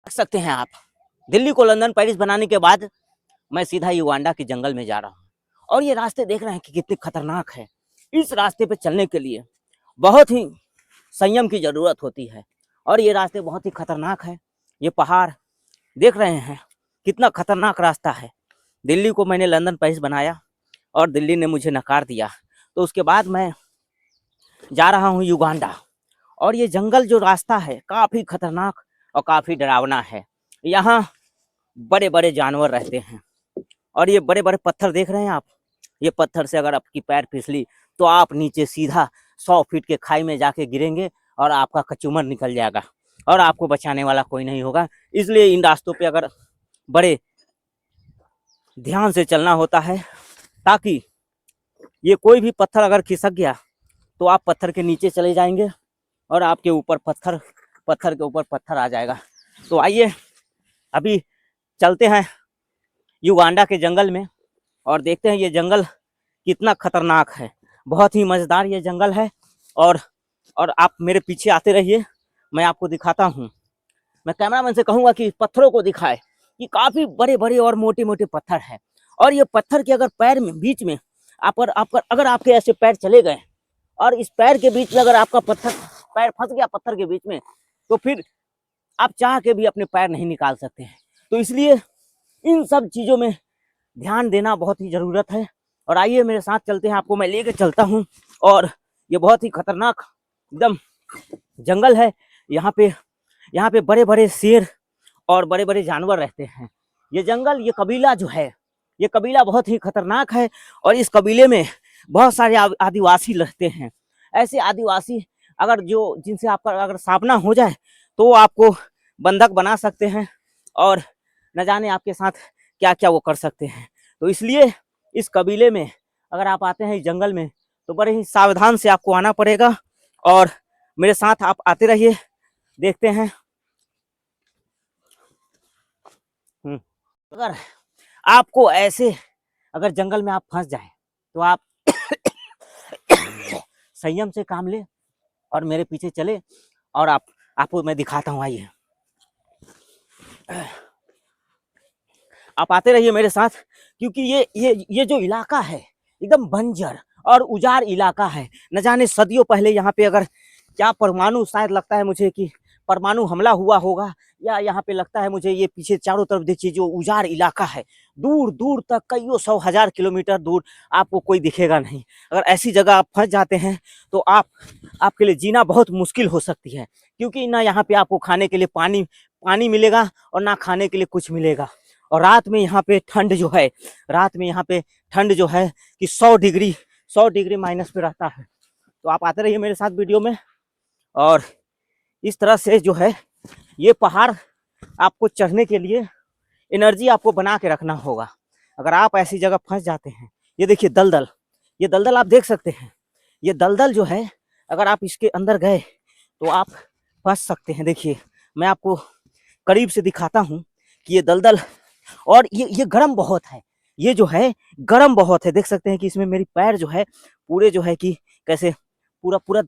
देख सकते हैं आप, दिल्ली को लंदन पेरिस बनाने के बाद मैं सीधा युगांडा के जंगल में जा रहा हूँ। और ये रास्ते देख रहे हैं कि कितने खतरनाक है। इस रास्ते पे चलने के लिए बहुत ही संयम की जरूरत होती है और ये रास्ते बहुत ही खतरनाक है। ये पहाड़ देख रहे हैं कितना खतरनाक रास्ता है। दिल्ली को मैंने लंदन पेरिस बनाया और दिल्ली ने मुझे नकार दिया, तो उसके बाद मैं जा रहा हूँ युगांडा। और ये जंगल जो रास्ता है काफी खतरनाक और काफी डरावना है। यहाँ बड़े बड़े जानवर रहते हैं और ये बड़े बड़े पत्थर देख रहे हैं आप। ये पत्थर से अगर आपकी पैर फिसली तो आप नीचे सीधा 100 फीट के खाई में जाके गिरेंगे और आपका कचूमर निकल जाएगा और आपको बचाने वाला कोई नहीं होगा। इसलिए इन रास्तों पे अगर बड़े ध्यान से चलना होता है, ताकि ये कोई भी पत्थर अगर खिसक गया तो आप पत्थर के नीचे चले जाएंगे और आपके ऊपर पत्थर के ऊपर पत्थर आ जाएगा। तो आइए अभी चलते हैं युगांडा के जंगल में और देखते हैं ये जंगल कितना खतरनाक है। बहुत ही मजेदार ये जंगल है और आप मेरे पीछे आते रहिए, मैं आपको दिखाता हूँ। मैं कैमरामैन से कहूँगा कि पत्थरों को दिखाए कि काफी बड़े बड़े और मोटे मोटे पत्थर है। और ये पत्थर के अगर पैर में बीच में अगर आपके ऐसे पैर चले गए और इस पैर के बीच में अगर आपका पैर फंस गया पत्थर के बीच में, तो फिर आप चाह के भी अपने पैर नहीं निकाल सकते हैं। तो इसलिए इन सब चीजों में ध्यान देना बहुत ही जरूरत है। और आइए मेरे साथ चलते हैं, आपको मैं लेके चलता हूँ। और ये बहुत ही खतरनाक एकदम जंगल है। यहाँ पे बड़े बड़े शेर और बड़े बड़े जानवर रहते हैं। ये जंगल, ये कबीला जो है, ये कबीला बहुत ही खतरनाक है और इस कबीले में बहुत सारे आदिवासी रहते हैं। ऐसे आदिवासी जिनसे आपका अगर सामना हो जाए तो आपको बंधक बना सकते हैं और न जाने आपके साथ क्या क्या वो कर सकते हैं। तो इसलिए इस कबीले में अगर आप आते हैं इस जंगल में तो बड़े ही सावधान से आपको आना पड़ेगा। और मेरे साथ आप आते रहिए, देखते हैं। अगर आपको ऐसे अगर जंगल में आप फंस जाए तो आप संयम से काम ले और मेरे पीछे चले और आपको मैं दिखाता हूँ। आइए आप आते रहिए मेरे साथ, क्योंकि ये जो इलाका है एकदम बंजर और उजाड़ इलाका है। न जाने सदियों पहले यहाँ पे अगर क्या परमाणु, शायद लगता है मुझे कि परमाणु हमला हुआ होगा, या यहाँ पे लगता है मुझे ये पीछे चारों तरफ देखिए जो उजाड़ इलाका है, दूर दूर तक कईयों 100,000 किलोमीटर दूर आपको कोई दिखेगा नहीं। अगर ऐसी जगह आप फंस जाते हैं तो आपके लिए जीना बहुत मुश्किल हो सकती है, क्योंकि ना यहाँ पे आपको खाने के लिए पानी मिलेगा और ना खाने के लिए कुछ मिलेगा। और रात में यहाँ पे ठंड जो है कि 100 डिग्री माइनस पे रहता है। तो आप आते रहिए मेरे साथ वीडियो में। और इस तरह से जो है ये पहाड़ आपको चढ़ने के लिए एनर्जी आपको बना के रखना होगा। अगर आप ऐसी जगह फंस जाते हैं, ये देखिए दलदल, ये दलदल आप देख सकते हैं। ये दलदल जो है अगर आप इसके अंदर गए तो आप फंस सकते हैं। देखिए मैं आपको करीब से दिखाता हूँ कि ये दलदल, और ये गर्म बहुत है। ये जो है गर्म बहुत है, देख सकते हैं कि इसमें मेरी पैर जो है पूरे जो है कि कैसे पूरा पूरा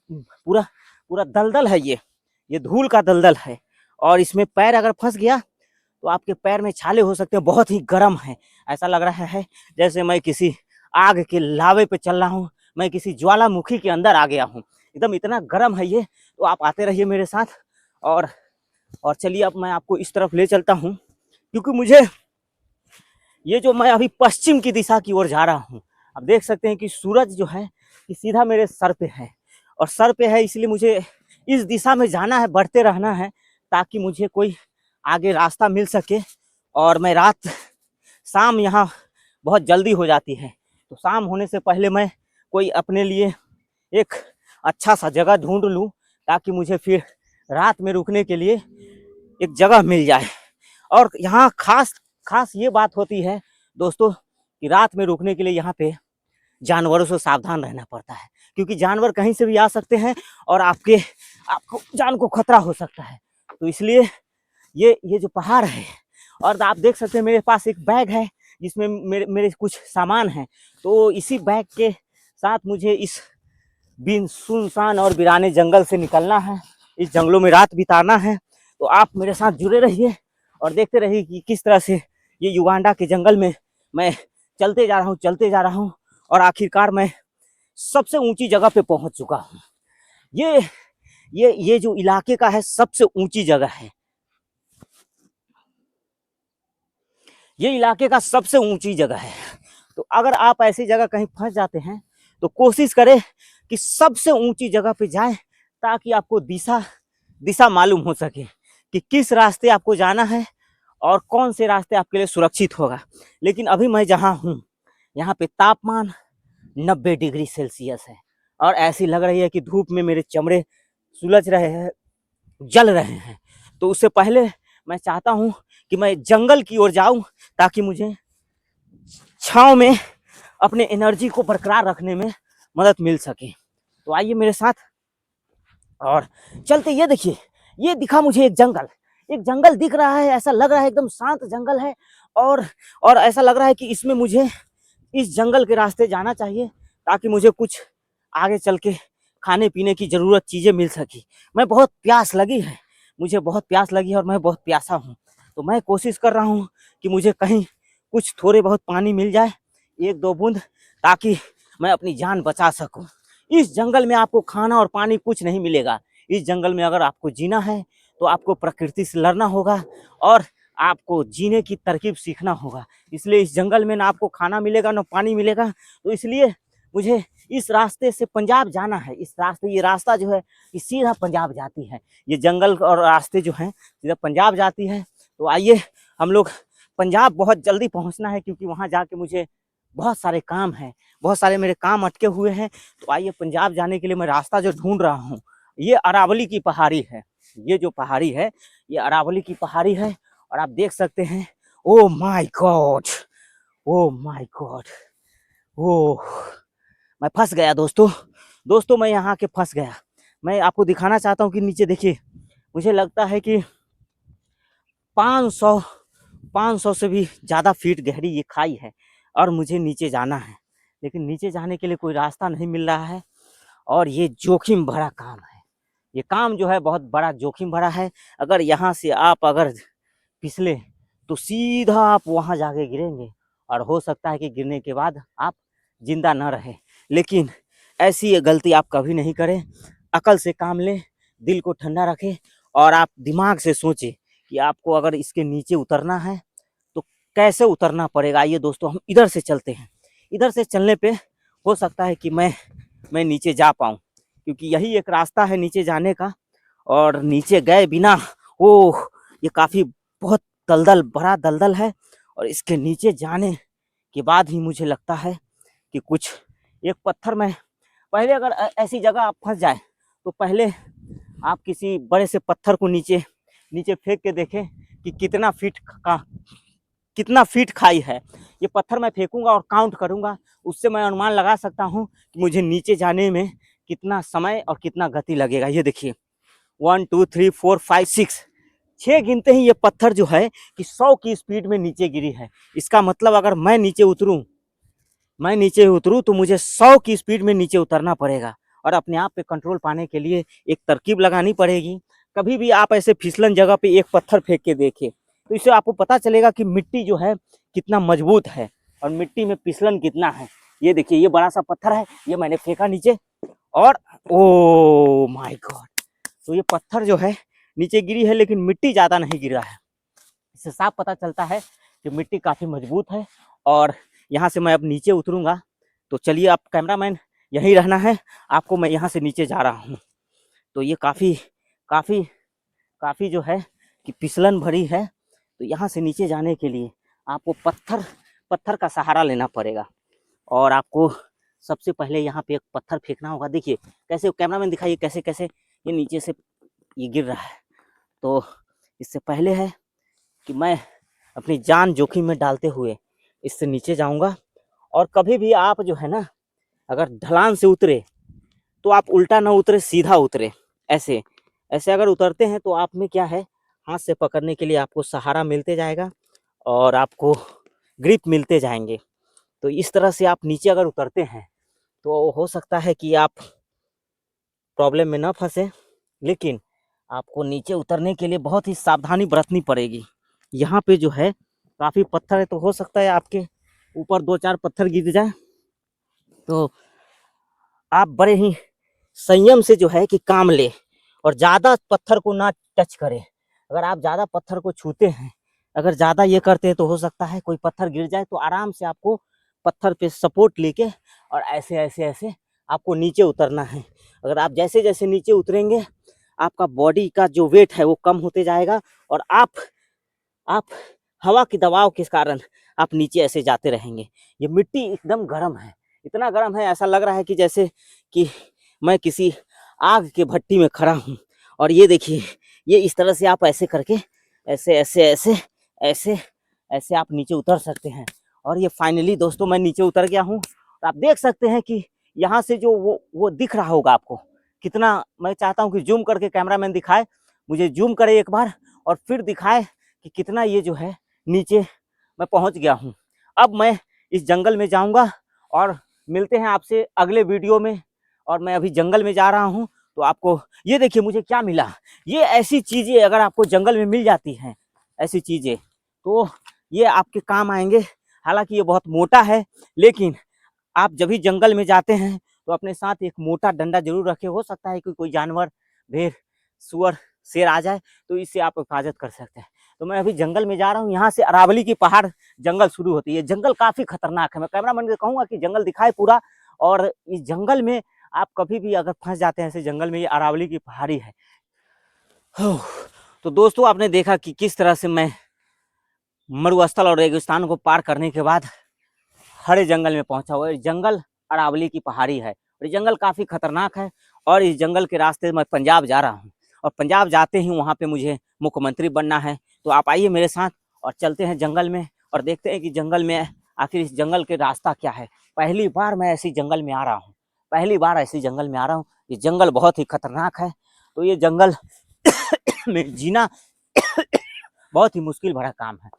पूरा पूरा दलदल है। ये धूल का दलदल है और इसमें पैर अगर फंस गया तो आपके पैर में छाले हो सकते हैं। बहुत ही गर्म है, ऐसा लग रहा है जैसे मैं किसी आग के लावे पे चल रहा हूँ, मैं किसी ज्वालामुखी के अंदर आ गया हूँ। एकदम इतना गर्म है ये। तो आप आते रहिए मेरे साथ और चलिए अब मैं आपको इस तरफ ले चलता हूँ, क्योंकि मुझे ये जो मैं अभी पश्चिम की दिशा की ओर जा रहा हूँ। अब देख सकते हैं कि सूरज जो है कि सीधा मेरे सर पे है और सर पे है, इसलिए मुझे इस दिशा में जाना है, बढ़ते रहना है, ताकि मुझे कोई आगे रास्ता मिल सके। और मैं शाम यहाँ बहुत जल्दी हो जाती है, तो शाम होने से पहले मैं कोई अपने लिए एक अच्छा सा जगह ढूंढ लूँ, ताकि मुझे फिर रात में रुकने के लिए एक जगह मिल जाए। और यहाँ खास ये बात होती है दोस्तों कि रात में रुकने के लिए यहाँ पे जानवरों से सावधान रहना पड़ता है, क्योंकि जानवर कहीं से भी आ सकते हैं और आपको जान को खतरा हो सकता है। तो इसलिए ये जो पहाड़ है, और आप देख सकते हैं मेरे पास एक बैग है जिसमें मेरे कुछ सामान है। तो इसी बैग के साथ मुझे इस सुनसान और वीराने जंगल से निकलना है, इस जंगलों में रात बिताना है। तो आप मेरे साथ जुड़े रहिए और देखते रहिए कि किस तरह से ये युगांडा के जंगल में मैं चलते जा रहा हूँ और आखिरकार मैं सबसे ऊंची जगह पे पहुंच चुका हूँ। ये ये जो इलाके का है सबसे ऊंची जगह है, ये इलाके का सबसे ऊंची जगह है। तो अगर आप ऐसी जगह कहीं फंस जाते हैं तो कोशिश करें कि सबसे ऊंची जगह पे जाएं ताकि आपको दिशा दिशा मालूम हो सके कि किस रास्ते आपको जाना है और कौन से रास्ते आपके लिए सुरक्षित होगा। लेकिन अभी मैं जहाँ हूँ यहाँ पे तापमान 90 डिग्री सेल्सियस है और ऐसी लग रही है कि धूप में मेरे चमड़े सुलझ रहे हैं, जल रहे हैं। तो उससे पहले मैं चाहता हूँ कि मैं जंगल की ओर जाऊं ताकि मुझे छांव में अपने एनर्जी को बरकरार रखने में मदद मिल सके। तो आइए मेरे साथ और चलते। ये देखिए, ये दिखा मुझे एक जंगल दिख रहा है। ऐसा लग रहा है एकदम शांत जंगल है और ऐसा लग रहा है कि इसमें मुझे इस जंगल के रास्ते जाना चाहिए ताकि मुझे कुछ आगे चल के खाने पीने की जरूरत चीजें मिल सकी। मैं बहुत प्यास लगी है, मुझे बहुत प्यास लगी है और मैं बहुत प्यासा हूँ। तो मैं कोशिश कर रहा हूँ कि मुझे कहीं कुछ थोड़े बहुत पानी मिल जाए, 1-2 बूंद, ताकि मैं अपनी जान बचा सकूं। इस जंगल में आपको खाना और पानी कुछ नहीं मिलेगा। इस जंगल में अगर आपको जीना है तो आपको प्रकृति से लड़ना होगा और आपको जीने की तरकीब सीखना होगा। इसलिए इस जंगल में ना आपको खाना मिलेगा ना पानी मिलेगा। तो इसलिए मुझे इस रास्ते से पंजाब जाना है। ये रास्ता जो है ये सीधा पंजाब जाती है। ये जंगल और रास्ते जो हैं सीधा पंजाब जाती है। तो आइए हम लोग पंजाब बहुत जल्दी पहुंचना है क्योंकि वहां जाके मुझे बहुत सारे काम हैं, बहुत सारे मेरे काम अटके हुए हैं। तो आइए पंजाब जाने के लिए मैं रास्ता जो ढूंढ रहा हूँ, ये अरावली की पहाड़ी है। ये जो पहाड़ी है ये अरावली की पहाड़ी है और आप देख सकते हैं। Oh my God, oh my God, oh मैं फंस गया दोस्तों मैं यहाँ के फंस गया। मैं आपको दिखाना चाहता हूँ कि नीचे देखिए, मुझे लगता है कि 500 से भी ज़्यादा फीट गहरी ये खाई है और मुझे नीचे जाना है। लेकिन नीचे जाने के लिए कोई रास्ता नहीं मिल रहा है और ये जोखिम भरा काम है। ये काम जो है बहुत बड़ा जोखिम भरा है। अगर यहाँ से आप अगर फिसले तो सीधा आप वहाँ जाके गिरेंगे और हो सकता है कि गिरने के बाद आप जिंदा न रहे। लेकिन ऐसी ये गलती आप कभी नहीं करें। अकल से काम लें, दिल को ठंडा रखें और आप दिमाग से सोचें कि आपको अगर इसके नीचे उतरना है तो कैसे उतरना पड़ेगा। ये दोस्तों हम इधर से चलते हैं। इधर से चलने पे हो सकता है कि मैं नीचे जा पाऊँ क्योंकि यही एक रास्ता है नीचे जाने का। और नीचे गए बिना ओह, ये काफ़ी बहुत दलदल बड़ा दलदल है और इसके नीचे जाने के बाद ही मुझे लगता है कि कुछ एक पत्थर में पहले अगर ऐसी जगह आप फंस जाए तो पहले आप किसी बड़े से पत्थर को नीचे फेंक के देखें कि कितना फीट खाई है। ये पत्थर मैं फेंकूंगा और काउंट करूंगा, उससे मैं अनुमान लगा सकता हूँ कि मुझे नीचे जाने में कितना समय और कितना गति लगेगा। ये देखिए 1 2 3 4 5 6 6 गिनते ही ये पत्थर जो है कि 100 की स्पीड में नीचे गिरी है। इसका मतलब अगर मैं नीचे उतरूं तो मुझे 100 की स्पीड में नीचे उतरना पड़ेगा और अपने आप पे कंट्रोल पाने के लिए एक तरकीब लगानी पड़ेगी। कभी भी आप ऐसे फिसलन जगह पे एक पत्थर फेंक के देखिए तो इससे आपको पता चलेगा कि मिट्टी जो है कितना मजबूत है और मिट्टी में फिसलन कितना है। ये देखिए, ये बड़ा सा पत्थर है, ये मैंने फेंका नीचे और ओ माय गॉड, तो ये पत्थर जो है नीचे गिरी है लेकिन मिट्टी ज़्यादा नहीं गिरा है। इससे साफ पता चलता है कि मिट्टी काफ़ी मजबूत है। और यहाँ से मैं अब नीचे उतरूँगा। तो चलिए, आप कैमरामैन यहीं रहना है, आपको मैं यहाँ से नीचे जा रहा हूँ। तो ये काफ़ी जो है कि फिसलन भरी है। तो यहाँ से नीचे जाने के लिए आपको पत्थर का सहारा लेना पड़ेगा और आपको सबसे पहले यहाँ पे एक पत्थर फेंकना होगा। देखिए कैसे, कैमरामैन दिखाइए कैसे कैसे ये नीचे से ये गिर रहा है। तो इससे पहले है कि मैं अपनी जान जोखिम में डालते हुए इससे नीचे जाऊंगा। और कभी भी आप जो है ना, अगर ढलान से उतरे तो आप उल्टा ना उतरे, सीधा उतरे। ऐसे अगर उतरते हैं तो आप में क्या है, हाथ से पकड़ने के लिए आपको सहारा मिलते जाएगा और आपको ग्रिप मिलते जाएंगे। तो इस तरह से आप नीचे अगर उतरते हैं तो हो सकता है कि आप प्रॉब्लम में ना फंसे, लेकिन आपको नीचे उतरने के लिए बहुत ही सावधानी बरतनी पड़ेगी। यहाँ पे जो है काफ़ी पत्थर है, तो हो सकता है आपके ऊपर 2-4 पत्थर गिर जाए, तो आप बड़े ही संयम से जो है कि काम ले और ज़्यादा पत्थर को ना टच करें। अगर आप ज़्यादा पत्थर को छूते हैं, अगर ज़्यादा ये करते हैं, तो हो सकता है कोई पत्थर गिर जाए, तो आराम से आपको पत्थर पे सपोर्ट लेके और ऐसे ऐसे ऐसे आपको नीचे उतरना है। अगर आप जैसे जैसे नीचे उतरेंगे, आपका बॉडी का जो वेट है वो कम होते जाएगा और आप हवा के दबाव के कारण आप नीचे ऐसे जाते रहेंगे। ये मिट्टी एकदम गर्म है, इतना गर्म है, ऐसा लग रहा है कि जैसे कि मैं किसी आग के भट्टी में खड़ा हूँ। और ये देखिए, ये इस तरह से आप ऐसे करके ऐसे ऐसे ऐसे ऐसे ऐसे आप नीचे उतर सकते हैं। और ये फाइनली दोस्तों मैं नीचे उतर गया हूँ। और आप देख सकते हैं कि यहाँ से जो वो दिख रहा होगा आपको कितना। मैं चाहता हूँ कि जूम करके कैमरामैन दिखाए, मुझे जूम करे एक बार और फिर दिखाए कि कितना ये जो है नीचे मैं पहुँच गया हूँ। अब मैं इस जंगल में जाऊँगा और मिलते हैं आपसे अगले वीडियो में। और मैं अभी जंगल में जा रहा हूँ, तो आपको ये देखिए मुझे क्या मिला। ये ऐसी चीज़ें अगर आपको जंगल में मिल जाती हैं, ऐसी चीज़ें, तो ये आपके काम आएंगे। हालांकि ये बहुत मोटा है, लेकिन आप जब भी जंगल में जाते हैं तो अपने साथ एक मोटा डंडा जरूर रखें। हो सकता है कि कोई जानवर, भेड़, सुअर, शेर आ जाए, तो इससे आप हिफाजत कर सकते हैं। तो मैं अभी जंगल में जा रहा हूँ। यहाँ से अरावली की पहाड़ जंगल शुरू होती है। जंगल काफ़ी खतरनाक है। मैं कैमरामैन से कहूँगा कि जंगल दिखाए पूरा। और इस जंगल में आप कभी भी अगर फंस जाते हैं ऐसे जंगल में, ये अरावली की पहाड़ी है। तो दोस्तों आपने देखा कि किस तरह से मैं मरुस्थल और रेगिस्तान को पार करने के बाद हरे जंगल में पहुंचा हुआ है। जंगल अरावली की पहाड़ी है और ये जंगल काफ़ी खतरनाक है। और इस जंगल के रास्ते मैं पंजाब जा रहा हूँ और पंजाब जाते ही वहाँ पे मुझे मुख्यमंत्री बनना है। तो आप आइए मेरे साथ और चलते हैं जंगल में और देखते हैं कि जंगल में आखिर इस जंगल के रास्ता क्या है। पहली बार मैं ऐसी जंगल में आ रहा हूँ, पहली बार ऐसी जंगल में आ रहा हूँ। ये जंगल बहुत ही खतरनाक है। तो ये जंगल में जीना बहुत ही मुश्किल भरा काम है।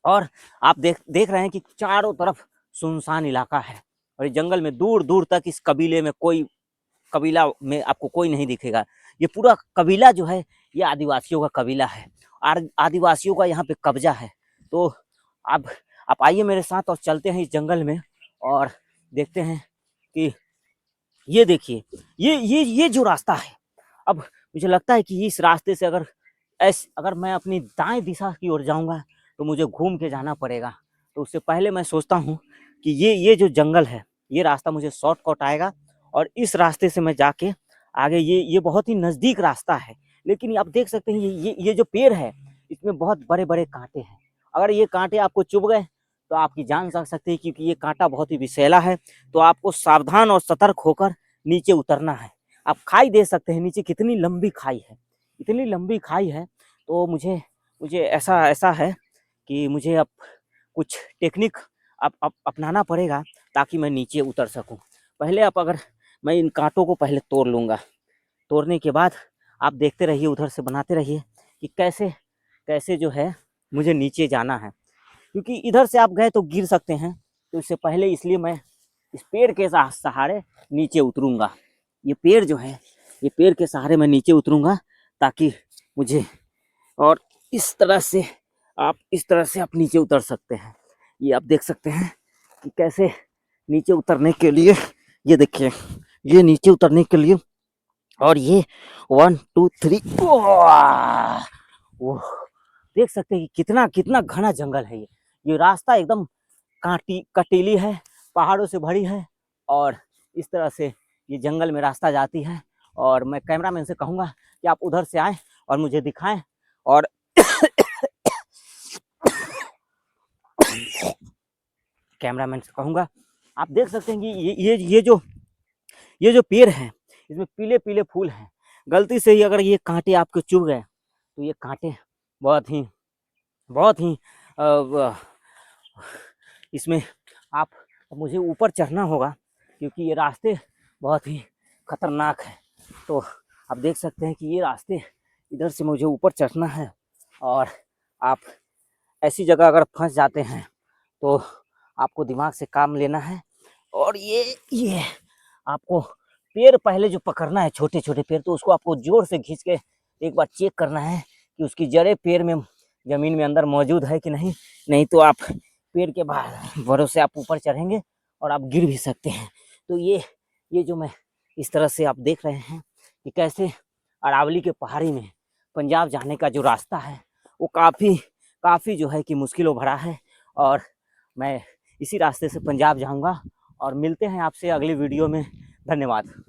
और आप देख रहे हैं कि चारों तरफ सुनसान इलाका है और इस जंगल में दूर दूर तक इस कबीले में कोई, कबीला में आपको कोई नहीं दिखेगा। ये पूरा कबीला जो है ये आदिवासियों का कबीला है और आदिवासियों का यहाँ पे कब्जा है। तो अब आप आइए मेरे साथ और चलते हैं इस जंगल में और देखते हैं कि ये देखिए, ये जो रास्ता है। अब मुझे लगता है कि इस रास्ते से अगर मैं अपनी दाएं दिशा की ओर जाऊंगा तो मुझे घूम के जाना पड़ेगा। तो उससे पहले मैं सोचता हूँ कि ये जो जंगल है, ये रास्ता मुझे शॉर्टकट आएगा और इस रास्ते से मैं जाके आगे, ये बहुत ही नज़दीक रास्ता है। लेकिन आप देख सकते हैं ये जो पेड़ है, इसमें बहुत बड़े बड़े कांटे हैं। अगर ये कांटे आपको चुभ गए तो आपकी जान जा सकती है, क्योंकि ये कांटा बहुत ही विषैला है। तो आपको सावधान और सतर्क होकर नीचे उतरना है। आप खाई दे सकते हैं, नीचे कितनी लंबी खाई है, इतनी लंबी खाई है। तो मुझे मुझे ऐसा ऐसा है कि मुझे अब कुछ टेक्निक अपनाना पड़ेगा ताकि मैं नीचे उतर सकूं। पहले अगर मैं इन कांटों को पहले तोड़ लूँगा, तोड़ने के बाद आप देखते रहिए, उधर से बनाते रहिए कि कैसे कैसे जो है मुझे नीचे जाना है, क्योंकि इधर से आप गए तो गिर सकते हैं। तो इससे पहले इसलिए मैं इस पेड़ के सहारे नीचे उतरूँगा। ये पेड़ जो है, ये पेड़ के सहारे मैं नीचे उतरूँगा ताकि मुझे, और इस तरह से आप नीचे उतर सकते हैं। ये आप देख सकते हैं कि कैसे नीचे उतरने के लिए, ये देखिए, ये नीचे उतरने के लिए, और ये 1 2 3 वो देख सकते हैं कि कितना कितना घना जंगल है। ये रास्ता एकदम कटीली है, पहाड़ों से भरी है और इस तरह से ये जंगल में रास्ता जाती है। और मैं कैमरामैन से कहूँगा कि आप उधर से आएँ और मुझे दिखाएं। और कैमरामैन से कहूँगा, आप देख सकते हैं कि ये जो पेड़ है, इसमें पीले पीले फूल हैं। गलती से ही अगर ये कांटे आपको चुभ गए तो ये कांटे बहुत ही इसमें आप, मुझे ऊपर चढ़ना होगा क्योंकि ये रास्ते बहुत ही खतरनाक है। तो आप देख सकते हैं कि ये रास्ते, इधर से मुझे ऊपर चढ़ना है। और आप ऐसी जगह अगर फंस जाते हैं तो आपको दिमाग से काम लेना है। और ये आपको पेड़ पहले जो पकड़ना है, छोटे छोटे पेड़, तो उसको आपको जोर से खींच के एक बार चेक करना है कि उसकी जड़ें पेड़ में जमीन में अंदर मौजूद है कि नहीं। नहीं तो आप पेड़ के भरोसे आप ऊपर चढ़ेंगे और आप गिर भी सकते हैं। तो ये जो मैं इस तरह से आप देख रहे हैं कि कैसे अरावली के पहाड़ी में पंजाब जाने का जो रास्ता है वो काफ़ी जो है कि मुश्किलों भरा है। और मैं इसी रास्ते से पंजाब जाऊंगा और मिलते हैं आपसे अगली वीडियो में। धन्यवाद।